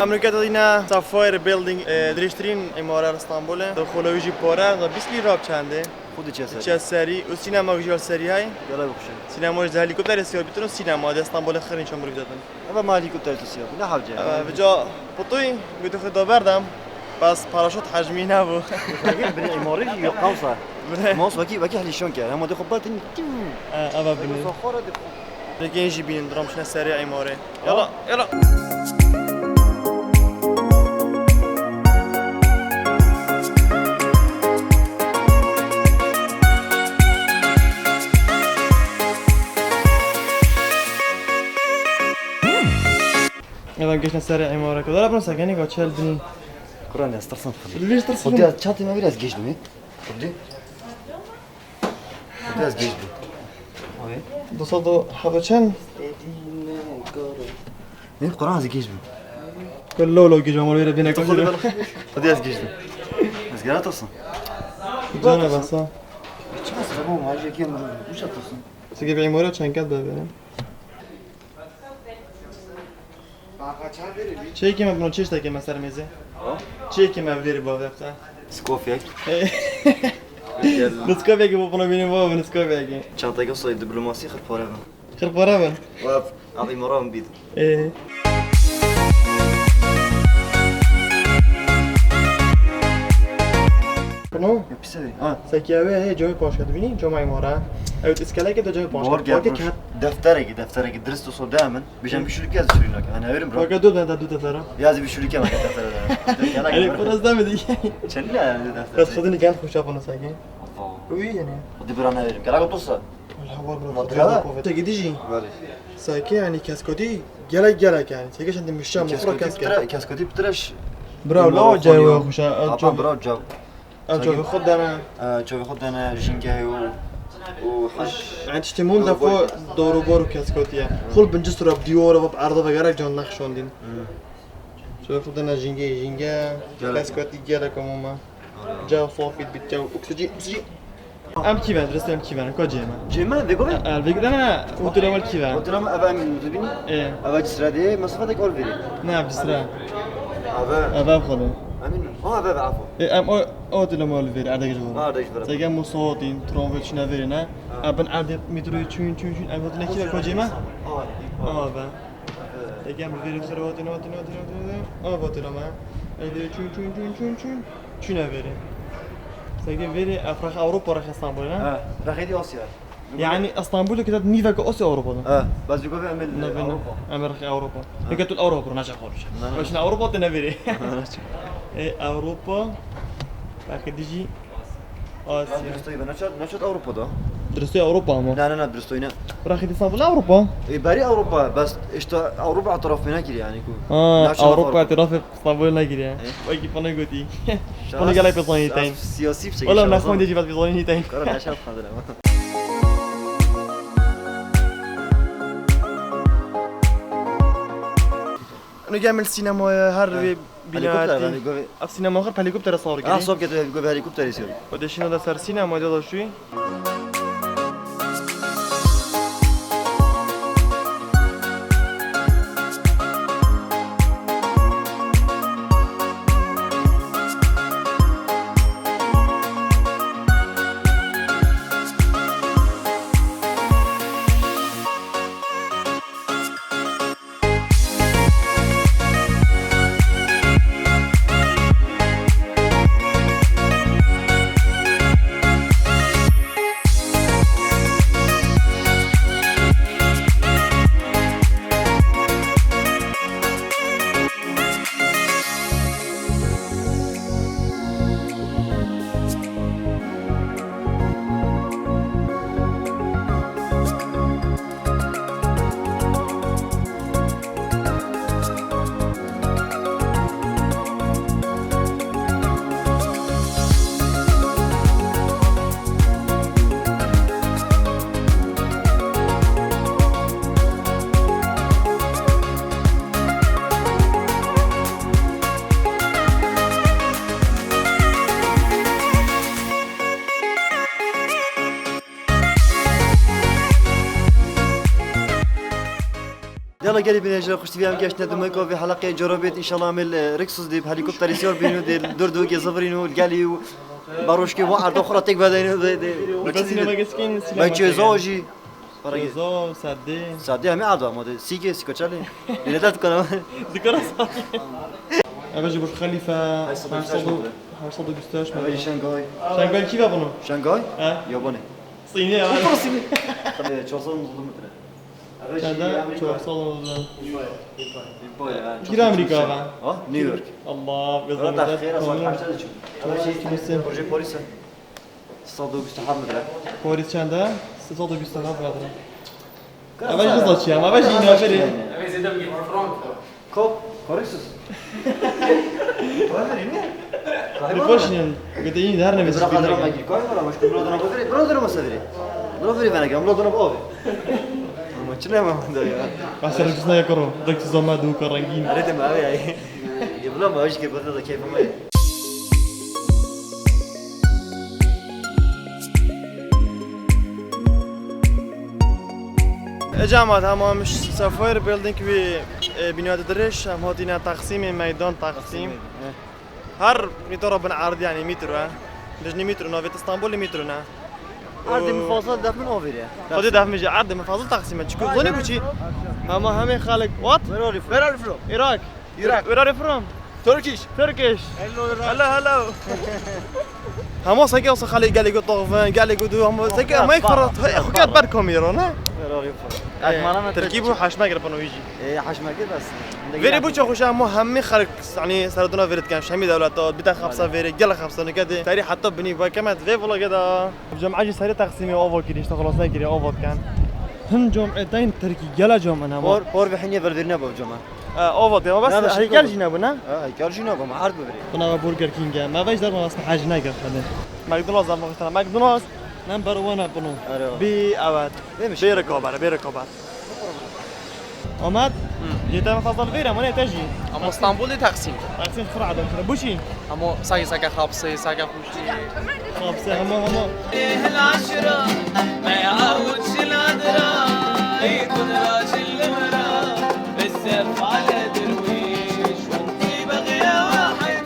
امریکا دینا سافایر بیلدینگ درشترین امارات استانبول دخولویجی پاره و 20 لیراب چنده خودی چه سری؟ چه سری و سینما گجال سری های یالا بخشن سینما از هلیکوپتر سیار بیتون سینما از استانبول خرین چون برید دادن اما ما هلیکوپتر تسیار نه حاجه بجا بطوی بیتو خدا بردم بس پاراشوت حجمی نبود بني امارات یا قوسه ماس وکی هلیشون کرد اما دخو بالتن اما بني صخره دیگه اینجی بینیم درامشن سری ایماره یلا یلا الان گشتن سری ایماره که داره برن سگنی که چهل بینی قرآن استرسم لیش ترسیم خودی از چاتی ما از گیش بمی خودی از گیش بمی 207 چند؟ نه قرآن از گیش بمی کل لولو که جمعه رو بینه کنه خودی از گیش بمی از گرات اصلا جانه بسا چه مسئله با ماجی که من گوشت اصلا سگه به ایماره چند کد ببینم چه که من بنو چیش که مثلا میزه چه که من بری با وقتا سکوفیک نسکوفیک که بنو بینیم با نسکوفیک چانتای قصه دیپلماسی خد پاره من خیر پاره بن و عادی مرام بید کنو پیسه سکیاوه هی جوی پاش کرد بینی جو ایماره اوت اسکله که دو جوی پاش کرد دفترك درست وصل دائما بيجان بيشولي كاز شولي لك انا هيرم برا فقط دو ترى يازي بيشولي كما دفتر يعني فرص دم دي لا دفتر بس خذني كان خوش افنا ساكن وي يعني ودي برا انا هيرم كلا قطصه الحوار برا تيجي تيجي ساكن يعني كاسكودي جلك يعني تيجي عند مشام مفروض كاسكودي بترش برا لا جاي خوش برا جو خد انا جو خد انا جينجاي عند تمون دفعه دورو بارو كاسكوتيا خل بنجس راب ديورا وب عرضه وغيرك جان نخشوندين شو خدنا جينجا كاسكوتي جالا كموما جاو صافي بتجاو اكسجين ام كيفان درست ام كيفان كوجيما جيما بيقول الفيك انا اوتو اول كيفان اوتو لما ابا من تبيني ايه ابا جسرادي مسافه اول فيري نعم جسرا ابا خذ امين ابا عفوا ام اوتو لما اول فيري عندك جو دايش برا تيجي مصوتين ترومبيتش نافيرنا ابن عاد مترو تشون ابا لك كوجيما با تيجي ام فيري خرواتي نوتي ابا تلما الفيري تشون نافيري تيجي فيري افريقيا اوروبا راح اسطنبول راخيدي اسيا يعني اسطنبول كده نيفا كأسيا اوروبا بس يقول بيعمل اوروبا امريكا اوروبا هيك تقول اوروبا نرجع خالص مش اوروبا تنافيري اوروبا بعد تيجي اسيا درستوي نشاط اوروبا ده درستي اوروبا ما لا درستوي نه راح اسطنبول اوروبا بري اوروبا بس ايش اوروبا اعتراف هناك يعني كو اوروبا اعتراف اسطنبول نگیره وای فانا گوتی فانا گلای بزنی تایم سیاسی بشه ولا نخون دیجی بعد بزنی تایم قرار نشاط خاطر نجمل سينما هر بناتي السينما آخر هليكوبتر صار كده صوب كده يقول هليكوبتر يصير ودشينا ده صار سينما ده شوي يلا قالي بنجرا خشت فيها مكاش ندم هيك في حلقه جربت ان شاء الله من ركسوس دي هليكوبتر يسير بينو دي دردوك يزفرينو قالي باروشكي واحد اخرى تك بدينو بس سينما جسكين بچه زوجي زو ساده ساده همه عرض آماده سیگه سیکوچاله دیدت کنم ذكر أبجي برج خليفة 528 اولی شنگهای شنغهاي كيف أبنو؟ شنگهای ها؟ یابانه صينية فرنسي 400 متر هذا شو صار كيرا أمريكا بقى نيويورك الله راه خير اصلا بيضل حاجه تشوف برج بوليس 127 متر كوريس شاندا 620 هذا أبجي قصة شيء ما بجي هنا فري كوب كوريسوس البوشنيان قديين دارنا بس برا قدر ما يجي كوي ولا مش كبر دنا بدري برا دنا ما سدري برا فري فانا كم دنا بأوي ما تشنا ما هذا بس ركزنا يكرو ركز ما دوك رنجين أريد ما أبي أي يبلا ما وش كبر هذا كيف ما جامعة هم مش سافر بيلدينج بنيات درش هم هاتينا تقسيم ميدان تقسيم هر متر بن عرض يعني متر دجني متر نوفيت اسطنبول متر نا عرض مفاصل دف من أوفر يا خدي دافع مجي عرض مفاصل تقسيم تشكو ظني بوشي هم خالق وات Where are you from? Iraq where are you from Turkish hello هم ساكي وصل خالي قال لي طوفان قال لي قدو هم ساكي ما يفرط خد بالكم يرونا Where are you from? أكمل تركيبه حاش ما يقرب انه يجي إيه حش ما كده بس فيري بوشو خوش هم همي خلق يعني سردنا فيرت كان شامي دولات بتا خمسة فيري قال خمسة كده تاريخ حتى بني كمان في والله كده جمعة جي سري تقسيمي اوفر كده خلاص ناكري اوفر كان هم جمعتين تركي قال جمعنا بور بحنية بالفيرنا بوجمع اوفر كده بس هي قال جينا بنا هيكل جينا بما عرض ببري بنا برجر كينج ما فيش دار ما بس حاجة ناقر خلنا ماكدونالدز ما قلت ماكدونالدز نمبر 1 بنو بي اوت بيركوبر أماد جيت أنا فضل فيرا ما تجي اما اسطنبول تقسیم تقسيم خرعة دكتور بوشي اما ساگه خابسه ساگه خوشی خابسة هم العشرة ما يعودش العذرا يكون راجل المرا بالسيف على درويش ونطيب غيا واحد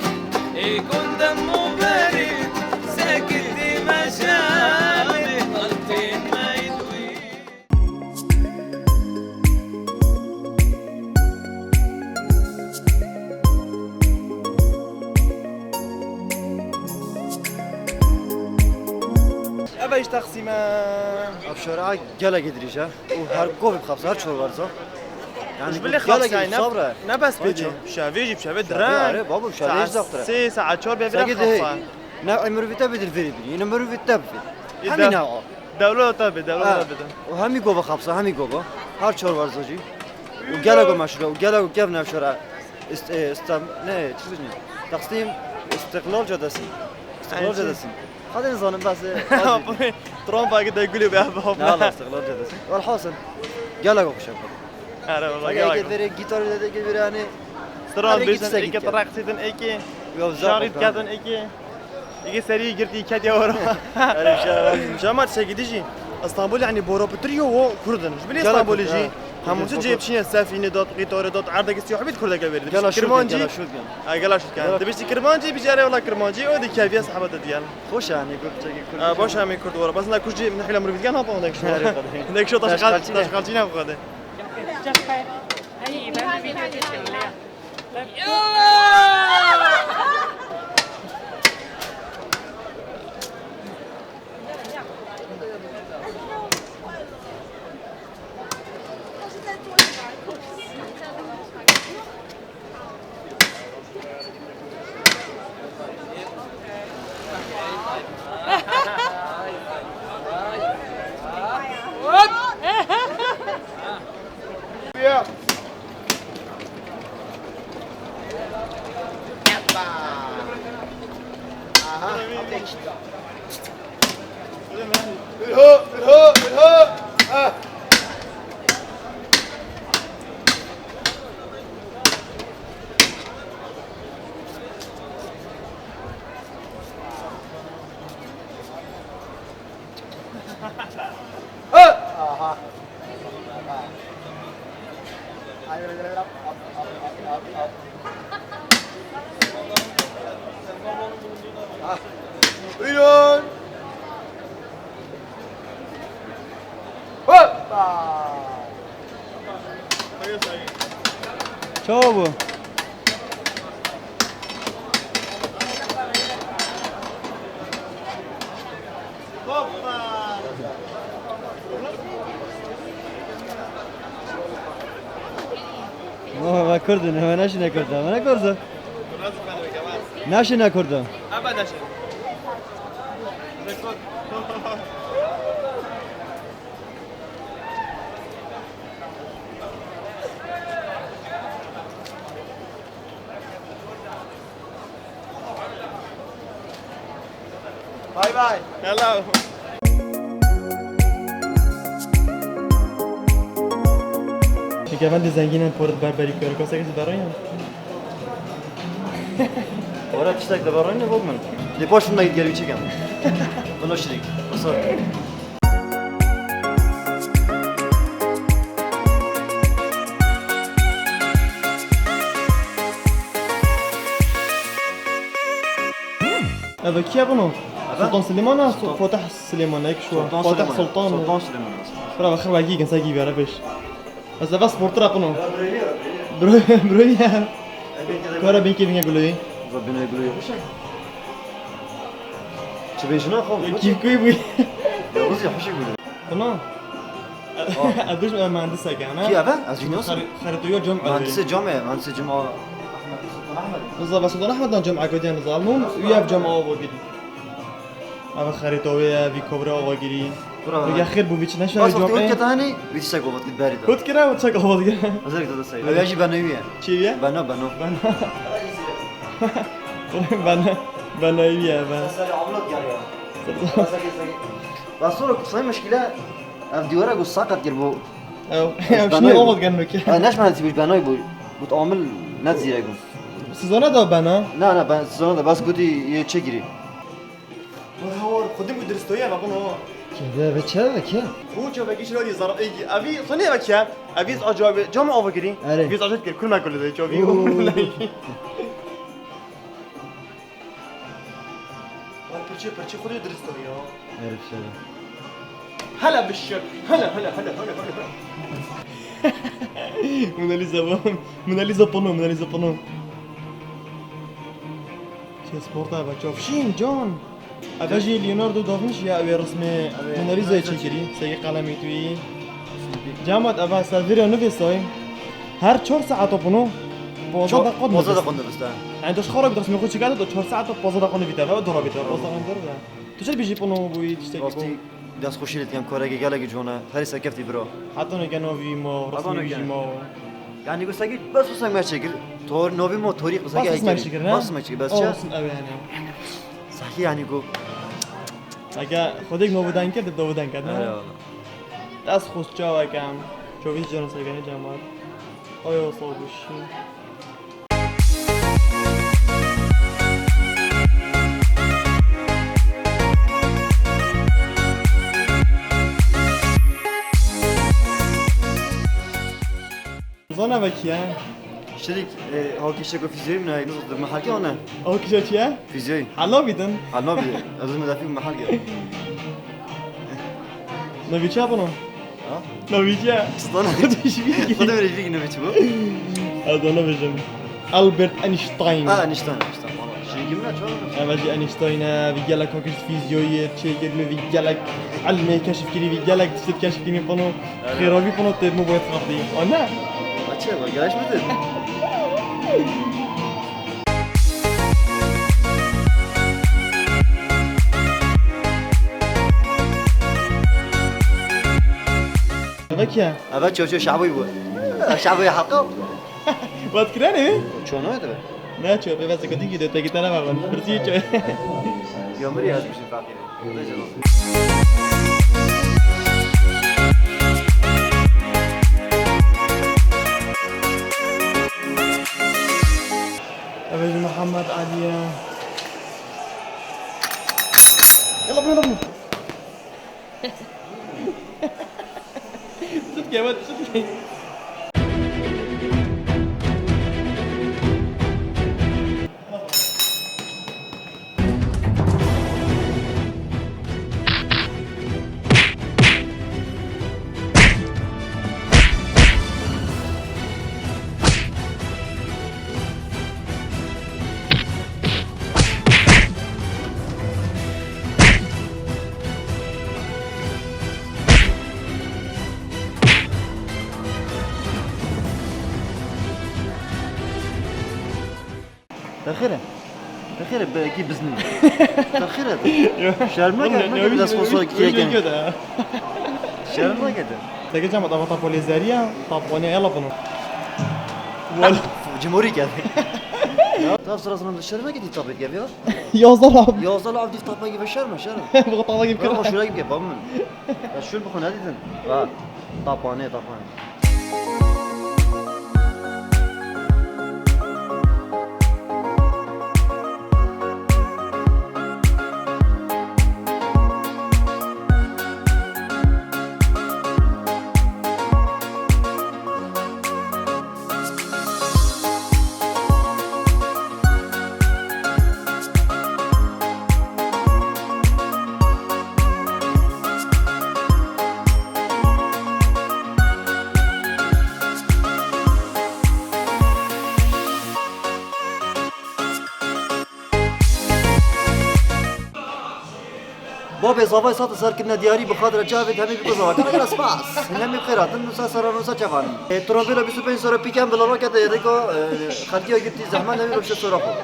يكون دمه بارد ساكت مشاعر غلطين ما يدوي أبيش تقسيم أبشرها جلا قدريشة وهر قوي بخبص هر شو ورزة مش باللي خلاص يعني صبرة نبس بدي شافيجي بشافي عارف دران بابا مش عارف زاقترة سي ساعة شو بيبي ساقد خلاص هي نا عمرو في تبد الفريد ينا عمرو في تبد همي نوع دولة تبي دولة تبي وهمي قوة خبصة همي قوة هر شو ورزة جي وجلا قو مشروع وجلا قو كيف نفشرها نه چی بزنی تقسیم استقلال جداسی استقلال جداسی هذا نظام بس ترامب قاعد يقول لي بيها لا لا استقلال جداسی والحاصل جلا قو خشب أنا والله اگه قاعد بره گیتار داده که بره يعني ترامب هذا بيسن يجي إيك ساكت. طرق سيدن إيك يوزع شاريد كاتن إيك إيك سريع قرتي كات يا ورا مش ما تشجع ديجي اسطنبول يعني بورو بتريو كردن مش بلي اسطنبول يجي هم جيب شيء سافينه دوت قيتور دوت عرضك استيو حبيت كردك قبل جلا شو كرمانجي جلا شو كان قال شو كان تبي كرمانجي بيجاري والله كرمانجي ودي كافيه صاحبه ديال خوش يعني قلت كل باش هم كرد ورا بس لا كوش جي من حيل امر كان هبا هناك شو هناك شو تشغالتينا بغدا Buyurun. Çabuk. ما کردن همه نشی نکردم من نکردم نشی نکردم ابدا شد Bye bye. Hello. دیگه من زنگینم پرد بربری کار کاسه کسی برایم Ora tiştek de var ne bugün. De başımda geri çekeyim. Bunu şirik. Nasıl? هذا كيف بنو سلطان سليمان فتح سليمان هيك شو فتح سلطان Sultan Süleyman. برا خرب هيك كان ساقي بيا بيش بس بس بورترا بنو برويا كورا بين كيف يقولوا ايه Rabbine gülüyor. Çebeşine kal. كيف كيف Yavuz ya hoşa gülüyor. بنو ادوش مهندس Ki انا abi? Az yunus. خريطوية جمعة Mühendisi cami. بالضبط بس سلطان احمد جمعة كوديان ظالمون ويا بجمعة وقدي هذا خريطوية في كبرى وقدي Bravo. يا خير بو بيتش نشا Bas vakti جمعة tane bitişe kovat git bari da. كنت كده وتشك هو كده Özellikle de sayı. Öyaji bana üye. شيء Bana. بنا يا بنا Mesela avlat gel ya. Bas sonra kısa meşkile ev divara gus sakat gel bu. او شنو اوض قالك Neş manası bir bana bu tamil net zira gun. سيزونا ده بنا Ne ben sonra da bas gudi ye çekiri. هو قدام درستويا ما بنو Kebe ve çeve ki. هو جو بقي شلون يزرع يجي ابي صنيع بكيا ابي اجاوب جمع اوفر كري أري. ابي اجاوب كل ما كل ذا جو بي برشي خذي درستويا Herif şöyle. هلا بالشر هلا موناليزا موناليزا بونو شي سبورت ابا شوف شين جون اباجي ليوناردو دافنشي يا ابي رسمي موناليزا تشكري سي قلمي توي جامعة ابا سافيريا نوفيسوي هر 4 ساعات بونو بوزا دقات Boza da kondu bista. عندش خراب درس مخو چیکار دو 4 ساعت بوزا دقات نوفيتا و درا بیتا بوزا قندر تو چه بیجی بونو بوی تشتکی Rasti dest خوشیت کم کاره که گله جونا هری سکفتی برو. حتی نگنوی ما رسمی بیجی ما Yani gusagi bas usang mer çekir. Tor novi mo tori gusagi بس اسمع شكر Bas mer çekir bas ça. اصلا اوي يعني Sahi yani go. اگه خودک ما بودن که دو بودن که آره نه والله. دست خوش جا کم چوبیش جان سگنی جماعت آیا صابوشی زانه وکیه Şerik halki şeko fiziği mi ne? Nasıl mahal ki ona? او کجا چیه؟ Fiziği. حالا بیدن Hal ne bir? Azım da film mahal ki. نوی چه بانو؟ Ha? نوی چه؟ Stana. خودش بیگی Kuda bir ilgi ne biçim bu? ادانه بجم البرت انشتاین Ha niştan. Valla. Şerikim ne çok? اوجي انشتاين بيجالك هوكش فيزيوية تشيكر له بيجالك علمي كشف كلي بيجالك تشتت كشف كلي بانو خيرابي بانو تدمو بويت خاطي انا Açı bak gelaş mıdır? بكيا Evet çocuğu şaboy bu. Şaboy halka. وات كراني Çoğunu öyle mi? لا شو بس كنت تيجي تلاقي انا ما برتي شو Gömür yazmışım fakiri. Ne canım? اوجي محمد علي يلا بينا بينا صدق يا ولد صدق تخيره تخيره بقى بزني تخيره شرمه قاعد ما قاعد اسبونسور كيكن كده شرمه قاعد تلاقي جامعة ضغطة بوليزارية طابوني يلا بنو جمهوري كذا تعرف صراحة من الشرمه قاعد يطبق يا يا ظلام يا زلمه عبد يفتح باقي بالشرمه شرم بغطى الله يبكر والله شو رايك بامن شو بخون هذه طابانه طابانه بابي صافي صوت صار كنا دياري بخاطر جافد همي بقزوا كنا كنا سباس همي بخيرات نسا صار نسا جافان ترومبيلا 25 صار بيكام بلا روكت ريكو خديو جبتي زحمان همي روش صراحه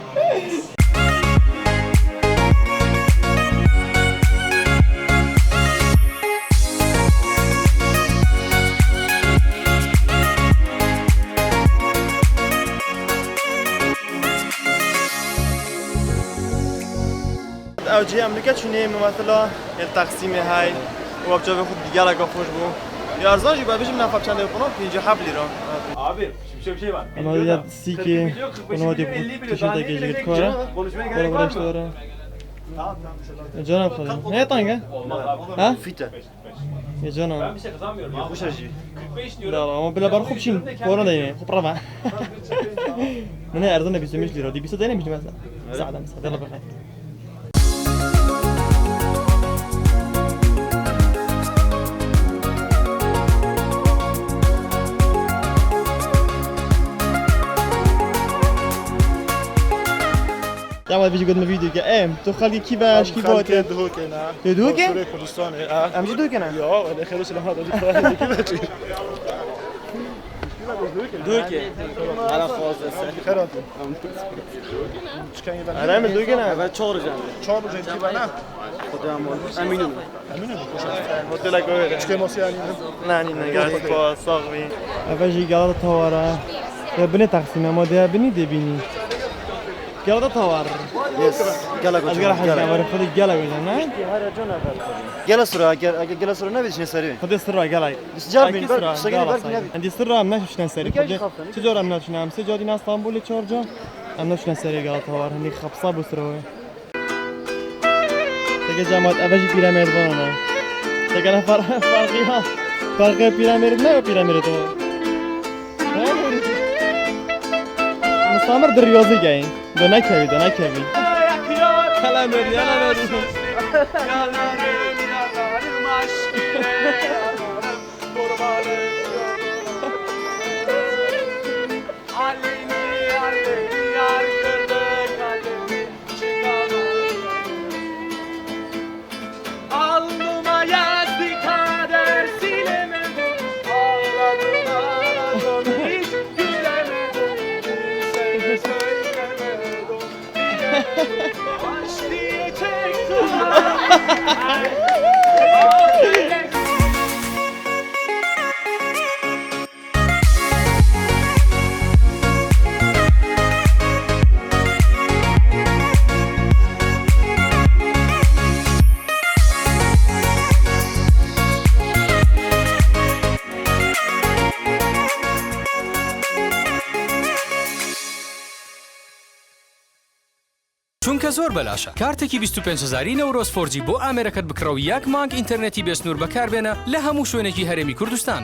اوجي امریکا چونه مثلا التقسیم های وقت جا خود دیگه لگا خوش بو یا ارزان جی بابیش من نفر چنده بکنم 57 لیرا Abi şimdi bir şey var. اما یا سیکی اونو دی تشده که جگت کاره Konuşmaya برو gerek var برش mı? داره جانم خودم نه تانگه ها فيتا یا جانم Bir şey kazanmıyorum. Ya. خوش اجي 45 لا diyorum. لا اما بلا بار خوب شین کورا دینه خوب رفع من ارزان 25 لیرا دی 20 دینه میشه مثلا ساعده مثلا يلا بخير يا ولد بيجي قدام فيديو يا ام تو خلي كيفاش كيفاش دهوكنا دهوكه كردستاني اه ام جدو كنا يا ولا خلوش لما هذا كيف دوكي على خالص خيرات كان يبان انا من دو كنا ben çok ricam. شلون جاي بنا Kudam eminim. قلت لك وين كيموس يعني ناني نقاس با صاغبي افاجي قال توارا بني تقسيم ما ده بني دي بني قال توار يس قال لك اذكر حاجه ما خذ قال ولا قال سرا قال سرا نبي شنو سري خذ السر قال جابين سجل بالك نبي عندي سر ما شفنا سري بيجي خفنا. تجور امنا شنو امس جودينا اسطنبول تشورجا امنا شفنا سري قال توار هني خبصه بسروي تيجي جامعة افاجي بيراميد بانا تيجي انا فرقي بيراميد ما بيراميد تو مستعمر در ریاضی گاین دو نکوی کلام بری Alnıma yazdı kader silemedim. Ağladım ağladım hiç gülemedim. Kimseye söylemedim. Bilemedim. Aşk diye çektim. چونکە زۆر بەلاشە کارتێکی 25,000 نەورۆز فۆرجی بۆ ئامێرەکەت بکڕەوە یەک مانگ ئینتەرنێتی بێسنوور بەکاربێنە لە هەموو شوێنێکی هەرێمی کوردستان.